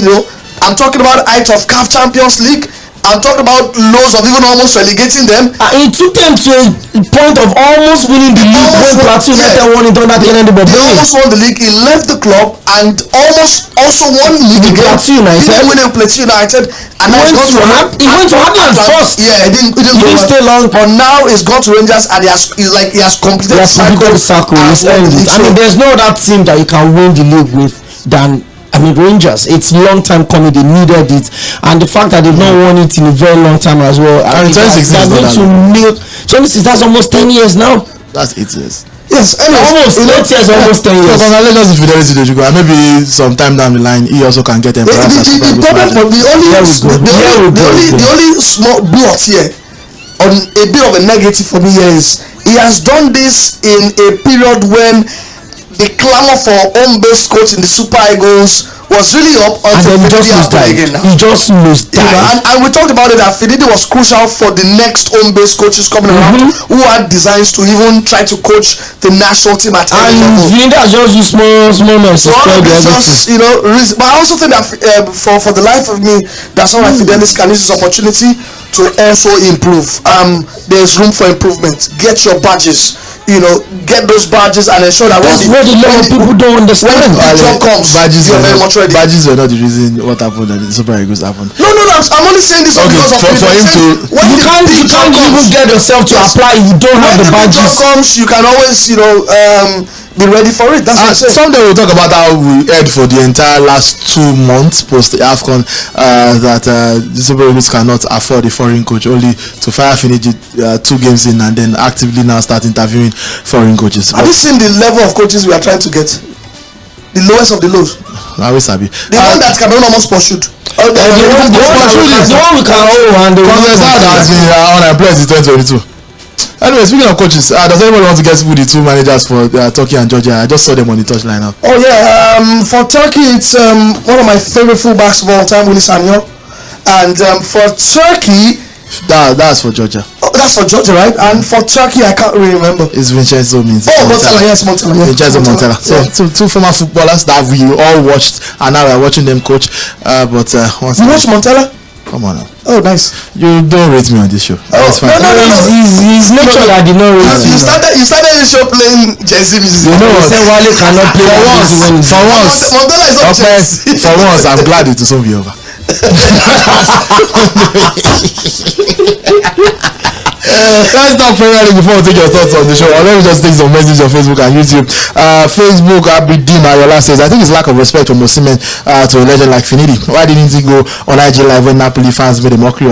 I'm talking about heights of CAF Champions League. I'm talking about lows of even almost relegating them. He took them to a point of almost winning the league when Plateau United won it under Kennedy. They almost won the league. He left the club and almost also won the league again. Plateau United. He didn't win in Plateau United. And now he went to Happy first. Yeah, he didn't stay long. But now he's gone to Rangers and he has completed the cycle. There's no other team that you can win the league with than Rangers. It's long time coming. They needed it, and the fact that they've not won it in a very long time as well. And 26, that's almost 10 years now. That's 8 years. Yes, almost 8 years, almost 10 years. Congratulations to Fidelity Ilechukwu, and maybe sometime down the line he also can get them. The only small blot here, on a bit of a negative for me here, is he has done this in a period when the clamor for home-based coach in the Super Eagles was really up until he just nosed dive. And we talked about it that Fididi was crucial for the next home-based coaches coming around who had designs to even try to coach the national team at any level. And Fididi has just used small noise to spread everything. But I also think that for the life of me, that someone like Fidelis can use this opportunity to also improve. There's room for improvement. Get your badges. Get those badges and ensure that that's what a lot of people don't understand. When the job comes, you're very much ready. Badges were not the reason what happened and the Super Eagles happened. No. I'm only saying this Okay, because of for him to You can't even get yourself to apply if you don't have the when the badges. comes, you can always be ready for it. That's what I'm saying. Someday we'll talk about how we aired for the entire last 2 months post the AFCON that the Super Eagles cannot afford a foreign coach, only to fire finish 2 games in and then actively now start interviewing foreign coaches. Have you seen the level of coaches we are trying to get? The lowest of the lows. I will sabi. The one that Cameroon almost pursued. The one we can hold and the one has been unemployed in 2022. Anyway, speaking of coaches, does anybody want to guess who the 2 managers for Turkey and Georgia? I just saw them on the touchline now. Oh yeah, for Turkey it's one of my favorite fullbacks of all time, 𝐴ᴌᴜ. And for Turkey, that's for Georgia. Oh, that's for Georgia, right? And for Turkey, I can't really remember. It's Vincenzo means. Oh, Montella, yes, Montella. Yeah. Vincenzo Montella. So two former footballers that we all watched, and now we're watching them coach. But you watch Montella? Come on now. Oh, nice. You don't rate me on this show. That's fine. No. He's nature that did not rate you started the show playing Jesse music. You know what? Wale cannot play for once. Montella is not Jesse. For once, I'm glad it will soon be over. Let's talk Premier League before we take your thoughts on the show. Or let me just take some messages on Facebook and YouTube. Facebook, Abidin Ayola says, I think it's lack of respect from Osimhen to a legend like Finidi. Why didn't he go on IG Live when Napoli fans made a mockery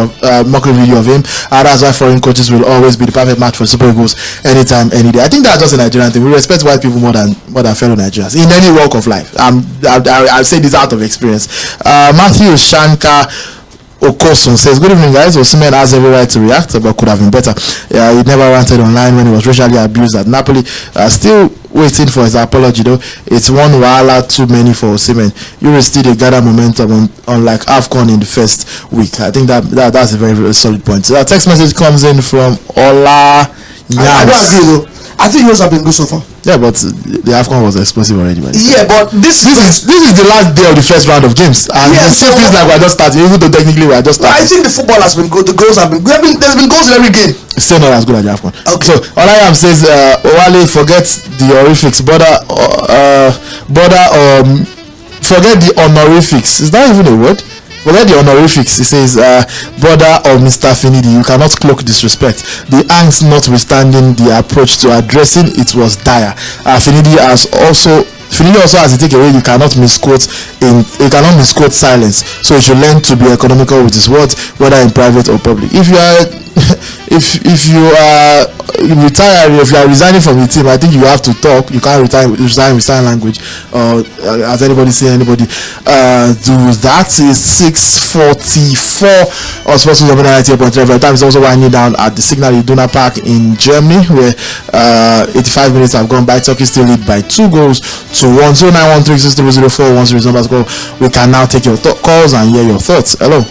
video of him? That's why foreign coaches will always be the perfect match for Super Eagles anytime, any day. I think that's just a Nigerian thing. We respect white people more than fellow Nigerians in any walk of life. I've said this out of experience. Matthew Shanka Okosun says, good evening guys. Osimhen has every right to react, but could have been better. He never ranted online when he was racially abused at Napoli. Still waiting for his apology though. It's one wahala too many for Osimhen. You will still gather momentum unlike AFCON in the first week. I think that's a very, very solid point. So that text message comes in from Ola Nyams. I don't agree though. I think yours have been good so far. Yeah, but the AFCON was explosive already. Yeah, but this is the last day of the first round of games, and it still feels like we're just starting, even though technically we're just starting. I think the football has been good. The goals have been good. There's been goals in every game. It's still not as good as the AFCON. Okay. So Olayam says, Owale, forget the honorifics, forget the honorifics. Is that even a word? Forget the honorifics. He says, brother or Mr. Finidi, you cannot cloak disrespect. The angst notwithstanding, the approach to addressing it was dire. Finidi also has to take away. You cannot misquote silence. So you should learn to be economical with his words, whether in private or public. If you are retired, if you are resigning from the team, I think you have to talk. You can't resign with sign language. Has anybody seen anybody do that? Is 6:44 𝐴ᴜ _98.3. Time is also winding down at the Signal Iduna Park in Germany, where 85 minutes have gone by. Turkey still lead by 2-1. 0913-60041 we can now take your calls and hear your thoughts. Hello.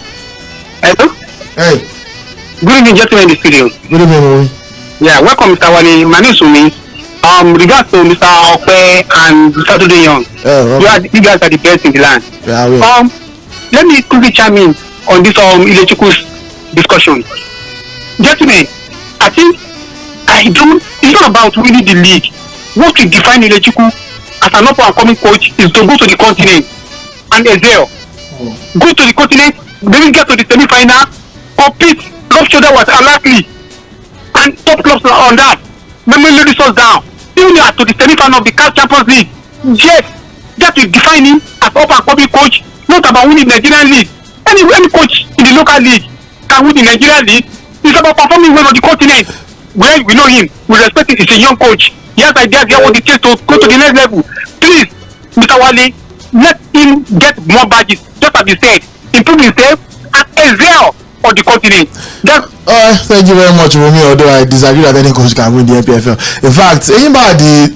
Hey. Good evening, gentlemen in the studio. Good evening, Louis. Yeah, welcome, Mr. Wale. My name is Umi. Regards to Mr. Okwe and Mr. Young, you guys are the best in the land. Yeah, we let me quickly chime in on this 𝐴ᴜ discussion. Gentlemen, I think it's not about winning the league. What we define 𝐴ᴜ as an up-and-coming coach is to go to the continent and excel. Go to the continent, maybe get to the semi-final, compete, rub shoulder with Alakli, and top clubs on that. Maybe lay us down. Even to the semi-final of the CAF Champions League. Yes, that will define him as up-and-coming coach, not about winning the Nigerian league. Any coach in the local league can win the Nigerian league. It's about performing well on the continent. Where we know him, we respect him. He's a young coach. He has ideas, he has what it takes to go to the next level. Please, Mr. Wale, let him get more badges, just as you said. Improve himself and excel on the continent. Thank you very much, Rumi. Although I disagree that any coach can win the NPFL. In fact, anybody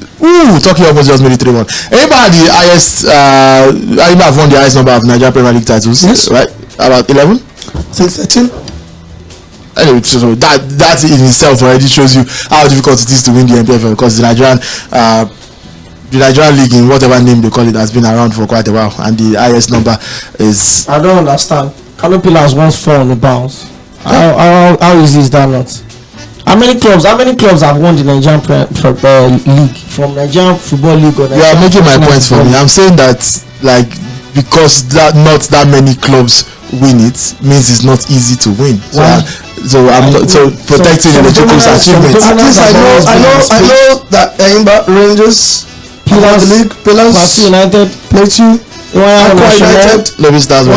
Tokyo almost just made it 3-1. Anybody highest have won the highest number of Nigeria Premier League titles, yes, right? About 11? I think 13. Anyway, so that in itself already shows you how difficult it is to win the NPFL, because the Nigerian league, in whatever name they call it, has been around for quite a while, and the highest number is. I don't understand. Canopy has once fallen on the bounce. How easy is that not? How many clubs have won the Nigerian league from Nigerian Football League? Or you are making my point for me. I'm saying that, like, because not that many clubs win it means it's not easy to win. So I'm not protecting Ilechukwu's achievements. At least I know that Enyimba, Rangers, Pillars League, Pillars, Plateau United, Plateau, Aqua United, Lobby Stars,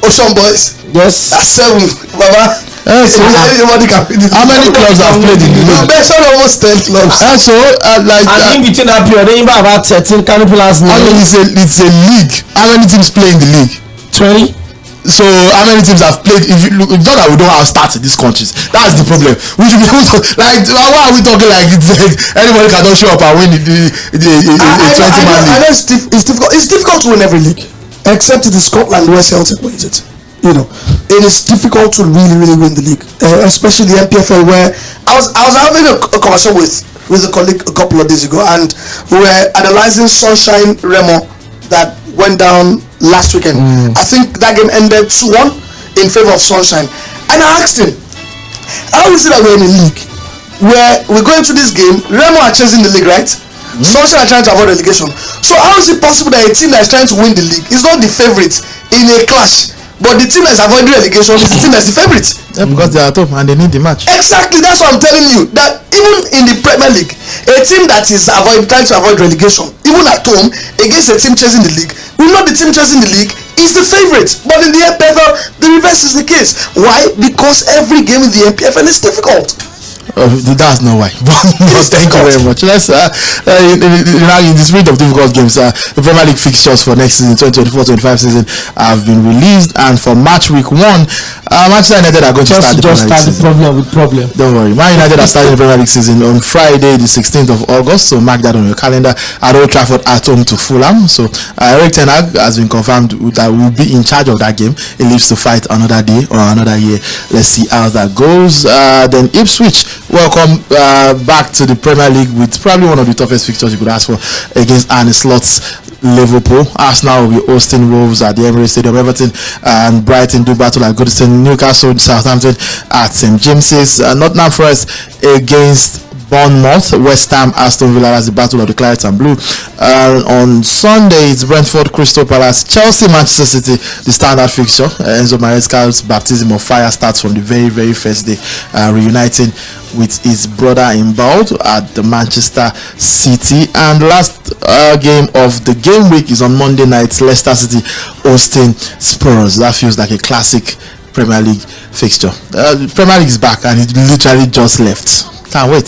Ocean Boys. Yes. That's 7, Baba. How many clubs have played in the league? There's almost 10 clubs. So and in between that period, Enyimba about 13 Pillars. I mean, it's a league. How many teams play in the league? 20. So how many teams have played? If you look, it's not that we don't have stats in these countries. That's the problem. We should be able to, like, why are we talking like it's like anybody cannot show up and win the 20-man league? I know it's difficult. It's difficult to win every league, except it is Scotland where Celtic wins it. You know, it is difficult to really win the league, especially the MPFL, where I was having a conversation with a colleague a couple of days ago, and we were analyzing Sunshine Remo that went down last weekend. I think that game ended 2-1 in favor of Sunshine, and I asked him, how is it that we're in a league where we're going to this game, Remo are chasing the league, right? Sunshine are trying to avoid relegation. So how is it possible that a team that is trying to win the league is not the favorite in a clash, but the team that's avoiding relegation is the team that's the favorite? Yeah, because they are top and they need the match. Exactly, that's what I'm telling you. That even in the Premier League, a team that is trying to avoid relegation, even at home against a team chasing the league, we know the team chasing the league is the favorite. But in the MPFL, the reverse is the case. Why? Because every game in the MPFL is difficult. That's not why. But thank you very much. Let's in the spirit of difficult games, the Premier League fixtures for next season, 2024-25 season, have been released, and for match week 1, Manchester United are going to start the Premier League season. Don't worry, Man United are starting the Premier League season on Friday, the 16th of August. So mark that on your calendar at Old Trafford at home to Fulham. So Erik ten Hag has been confirmed that will be in charge of that game. He lives to fight another day or another year. Let's see how that goes. Then Ipswich welcome back to the Premier League with probably one of the toughest fixtures you could ask for against Arne Slot's Liverpool. Arsenal will be hosting Wolves at the Emirates Stadium. Everton and Brighton do battle at Goodison. Newcastle, Southampton at St James's. Nottingham Forest against Bournemouth. West Ham, Aston Villa as the battle of the Claret and Blue. On Sunday, it's Brentford, Crystal Palace, Chelsea, Manchester City, the standard fixture. Enzo Maresca's baptism of fire starts from the very first day, reuniting with his brother in Bold at the Manchester City. And last game of the game week is on Monday night, Leicester City hosting Spurs. That feels like a classic Premier League fixture. Premier League is back and it literally just left. Can't wait.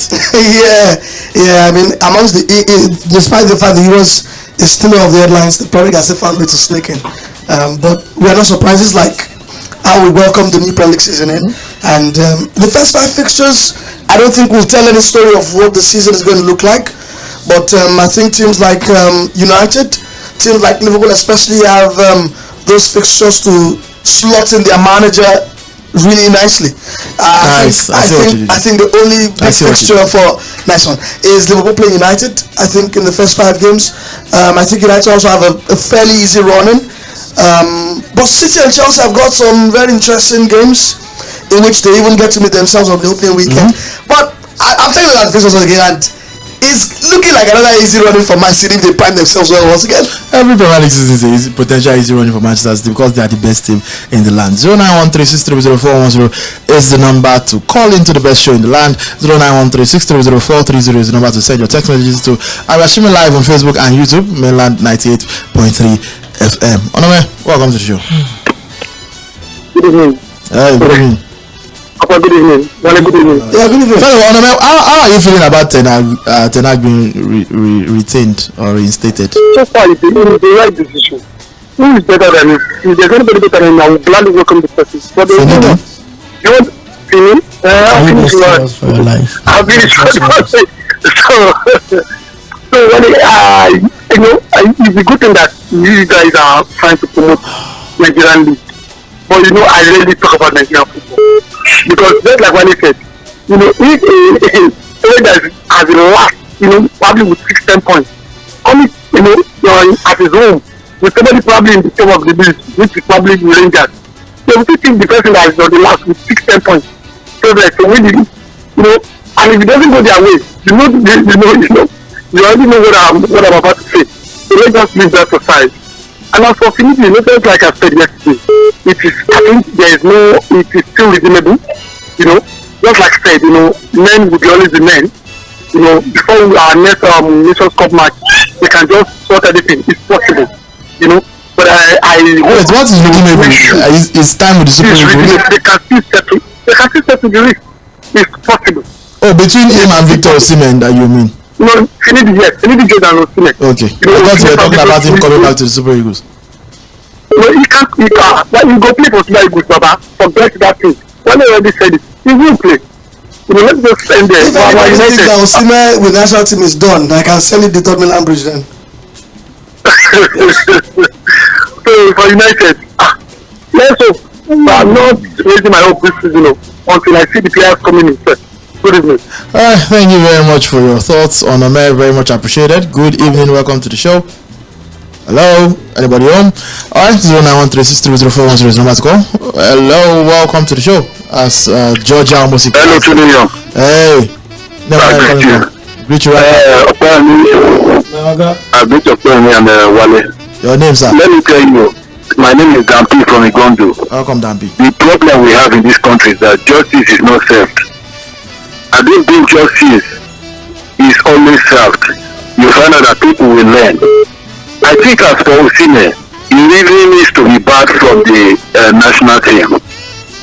yeah. I mean, amongst despite the fact the Euros is still of the headlines, the Premier League has still found a way to sneak in. But we are not surprised. It's like how we welcome the new Premier League season in, and the first 5 fixtures, I don't think we'll tell any story of what the season is going to look like. But I think teams like United, teams like Liverpool especially, have those fixtures to slot in their manager really nicely. I think the only big fixture for is Liverpool playing United. I think in the first 5 games, I think United also have a fairly easy running. But City and Chelsea have got some very interesting games in which they even get to meet themselves on the opening weekend. But I'm telling you that fixtures again, and it's looking like another easy running for Man City if they prime themselves well once again. Every Premier League season is a potential easy running for Manchester City because they are the best team in the land. 0913-630-410 is the number to call into the best show in the land. 0913-630-430 is the number to send your text messages to. I'm streaming live on Facebook and YouTube, Mainland 98.3 FM. Onome, welcome to the show. Good evening. Hey, good evening. Good evening. Good evening. Yeah, good evening. Onome, how are you feeling about ten Hag being retained or reinstated? So far, it's the right decision. Who is better than him? If there's anybody better than him, I will gladly welcome the person. But you want Fini? I've finished for your life. I've finished for your life. So it's a good thing that you guys are trying to promote Nigerian league. But I really talk about Nigerian football because just like what he said, if a has the last, probably with 6-10 points, coming, at his home with somebody probably in the top of the list, which is probably the Rangers. So we think the person that is on the last with 6-10 points, so like to win it, and if it doesn't go their way, you already know what I'm about to say. So let's just leave that aside. And as for Finidi, just like I said yesterday, it is, I think there is no, it is still reasonable, just like I said, men will be always the men, before our next Nations Cup match, they can just sort everything. It's possible, but I wait, what is reasonable? It's time with the Super Eagles. They can still settle the risk. It's possible. Oh, between him and Victor Osimhen, that you mean? No, Finidi Jordan Osimhen. Okay. I thought you were talking about him coming back to the Super Eagles. No, he can't. But he go play for Super Eagles, Baba. Forget that thing. When I already said it, he will play. Let's just end there. If anybody thinks that Osimhen with national team is done, I can sell it the Tottenham Ambridge then. So for United, let's hope. But I'm not raising my hope this season until I see the players coming in first. Good evening. Thank you very much for your thoughts on Omer. Very much appreciated. Good evening. Welcome to the show. Hello, anybody home? Alright, 0913630410 is number to call. Hello, welcome to the show. As Georgia almost. Hello, Tunion. Hey, greet you right now. I greet your friend and Wale. Your name, sir? Let me tell you, my name is Dampi from Igondo. Welcome, Dampi. The problem we have in this country is that justice is not served. I don't think justice is always served. You find out that people will learn. I think as for Osimhen, he really needs to be bad from the national team.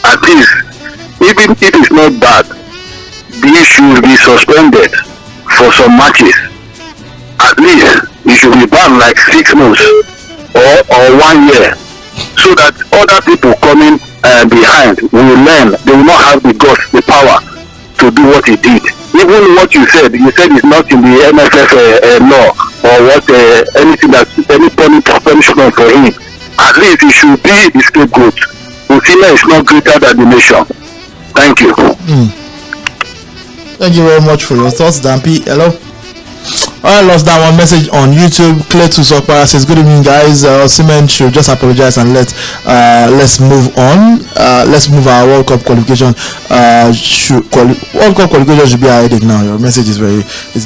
At least, even if it's not bad, he should be suspended for some matches. At least, he should be banned like 6 months or 1 year, so that other people coming behind will learn. They will not have the guts, the power to do what he did. Even what you said it's not in the NFF law or what anything that any punishment for him. At least he should be the scapegoat. Osimhen is not greater than the nation. Thank you. Thank you very much for your thoughts, Dampi. Hello. I lost that one message on YouTube. Clay to Sokpara says, good evening, guys. Osimhen should just apologize and let's move on. Let's move our World Cup qualification. World Cup qualification should be a headache now. Your message is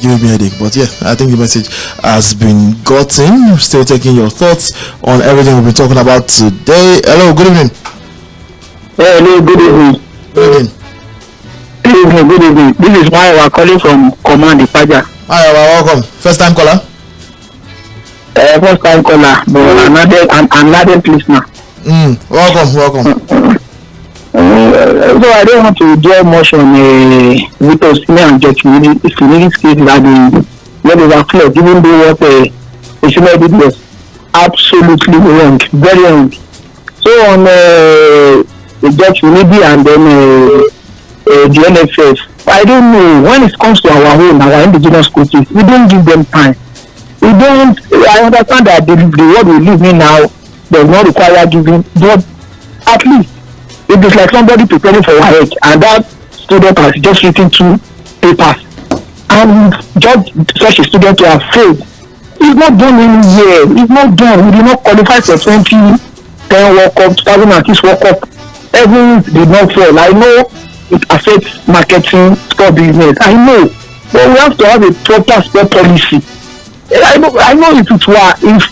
giving me a headache. But yeah, I think the message has been gotten. Still taking your thoughts on everything we've been talking about today. Hello, good evening. Hello, good evening. Good evening. Good evening. This is why we are calling from Command Ipaja. Hi, welcome. First time caller? First time caller, but another listener. Welcome. So I don't want to dwell much on with Osimhen and Jᴏɪṛ case that where they were flawed, even though what Osimhen did was absolutely wrong, very wrong. So on Jᴏɪṛ and then the NFF, I don't know, when it comes to our indigenous coaches, we don't give them time. I understand that the world we live in now does not require giving, but at least it is like somebody preparing for a head and that student has just written 2 papers and judge such a student to have failed. It's not done any year. It's not done. We did not qualify for 2010 World Cup, 2006 World Cup. Everything did not fall. I know it affects marketing, sport business. I know, but we have to have a proper sport policy. I know if it were, if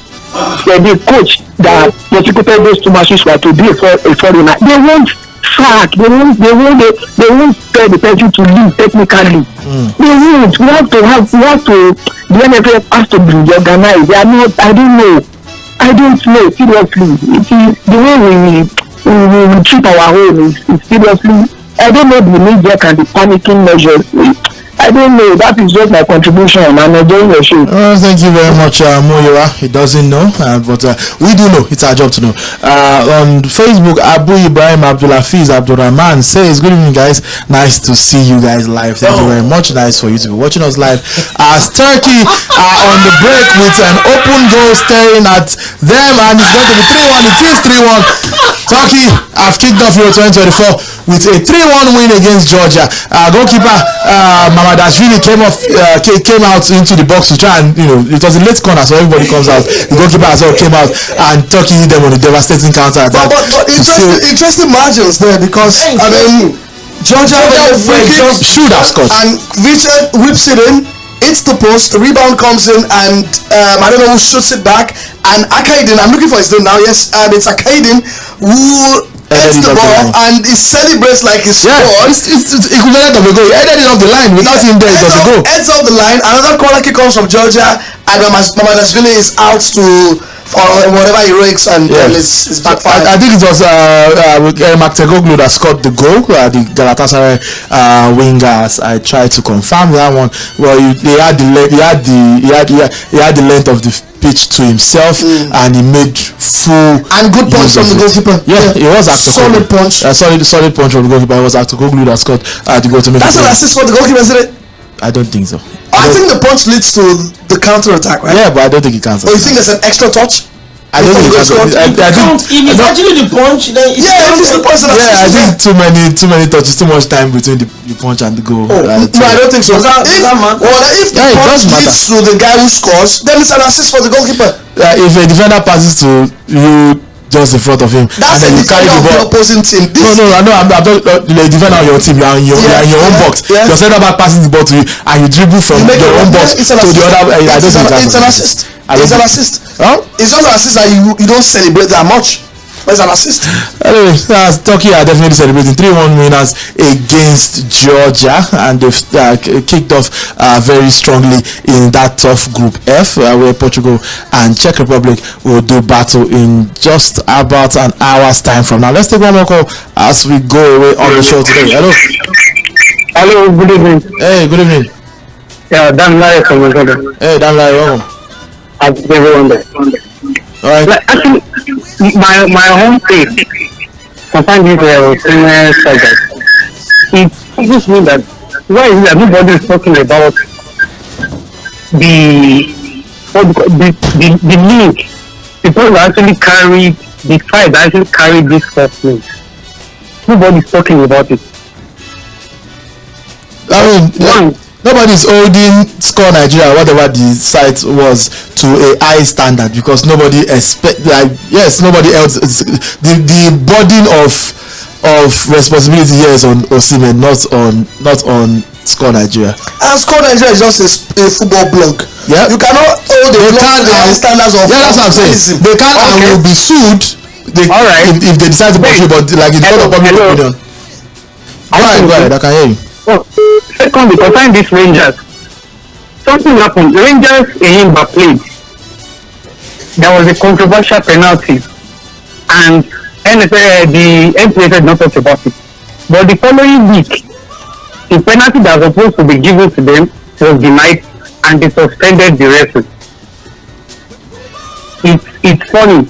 the coach that executed those 2 matches were to be a foreigner, they won't sack, they won't tell the person to leave technically. They won't. The NFF has to be organized. They are not, I don't know, seriously. It is the way we treat our own is seriously. I don't know the media can be panicking measures. I don't know. That is just my contribution. I'm enjoying your show. Thank you very much, Moira. He doesn't know, but we do know. It's our job to know. On Facebook, Abu Ibrahim Abdulafiz Abdurrahman says, good evening, guys. Nice to see you guys live. Thank you very much. Nice for you to be watching us live. As Turkey are on the break with an open goal staring at them, and it's going to be 3-1. It is 3-1. Turkey have kicked off Euro 2024 with a 3-1 win against Georgia. Goalkeeper Mamadashvili came out into the box to try and, it was a late corner, so everybody comes out. The goalkeeper as well came out, and Turkey hit them on a devastating counter attack. But interesting margins there, because Georgia just should have scored, and Richard whips it in hits the post, the rebound comes in, and I don't know who shoots it back. And 𝐴ᴜɪ, I'm looking for his name now. Yes, it's 𝐴ᴜɪ who heads the ball off and he celebrates like he scored. It's equivalent of a goal. He headed it off the line. Without him there, it was a goal. Heads off the line. Another corner kick comes from Georgia, and Mamardashvili is out for whatever heroics, and it's backfired. I think it was 𝐴ᴜɪ that scored the goal. The Galatasaray wingers. I tried to confirm that one. Well, he had the length of the pitch to himself, and he made full and good punch from the goalkeeper. Yeah, it was solid punch. Solid punch from the goalkeeper. It was 𝐴ᴜɪ that scored the goal to make. That's an assist for the goalkeeper, isn't it? I don't think so. I think the punch leads to the counter attack, right? Yeah, but I don't think it counts. Or you think there's an extra touch? I don't think it counts. If it's actually the punch, then it's if it's the punch, I think too many touches, too much time between the punch and the goal. No, I don't think so. If the punch leads to the guy who scores, then it's an assist for the goalkeeper. If a defender passes to you just in front of him, that's and then you carry the ball. Opposing team. No, I'm not the defender on your team. You're in your own box. Your center back passes the ball to you, and you dribble from your own box to the other. It's an assist. It's an assist. It's just an assist that you don't celebrate that much. It's an assist. Anyway, Turkey are definitely celebrating 3-1 winners against Georgia, and they've kicked off very strongly in that tough Group F, where Portugal and Czech Republic will do battle in just about an hour's time from now. Let's take one more call as we go away on the show today. Hello. Hello, good evening. Hey, good evening. Yeah, Dan Lai from Uganda. Hey, Dan Lai, welcome. How's everyone there? All right. Like, actually, my home page concerning this senior subject, it teaches me that why is it that nobody is talking about the link, the people that actually carried the fight that actually carried this first link. Nobody is talking about it. I mean, nobody's holding Score Nigeria, whatever the site was, to a high standard, because nobody nobody else. The burden of responsibility here is on Osimhen, not on Score Nigeria. And Score Nigeria is just a football blog. Yeah, you cannot hold the high standards of. Yeah, that's what I'm saying. They can and will be sued. If they decide to pursue, but like in court of public opinion. Go ahead, I can hear you. Secondly, concerning these Rangers, something happened. Rangers in played. There was a controversial penalty, and the NPA said not talk about it. But the following week, the penalty that was supposed to be given to them was denied, and they suspended the referee. It's funny.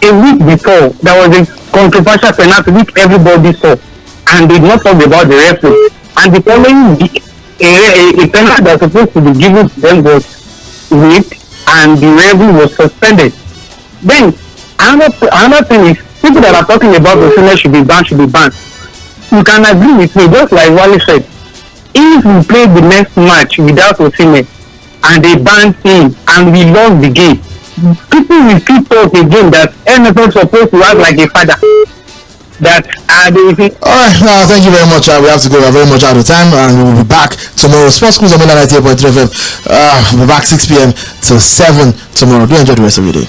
A week before, there was a controversial penalty which everybody saw, and they did not talk about the referee. And the following week, a penalty that was supposed to be given to them was waived, and the referee was suspended. Then another thing is, people that are talking about the Osimhen should be banned. You can agree with me, just like Wale said. If we play the next match without Osimhen and they banned him and we lost the game, people will still talk again that NFL is supposed to act like a father. That Alright, thank you very much. We have to go. We are very much out of time, and we will be back tomorrow. Sports Schools on 98.3 FM. We'll be back 6 p.m. till 7 tomorrow. Do enjoy the rest of your day.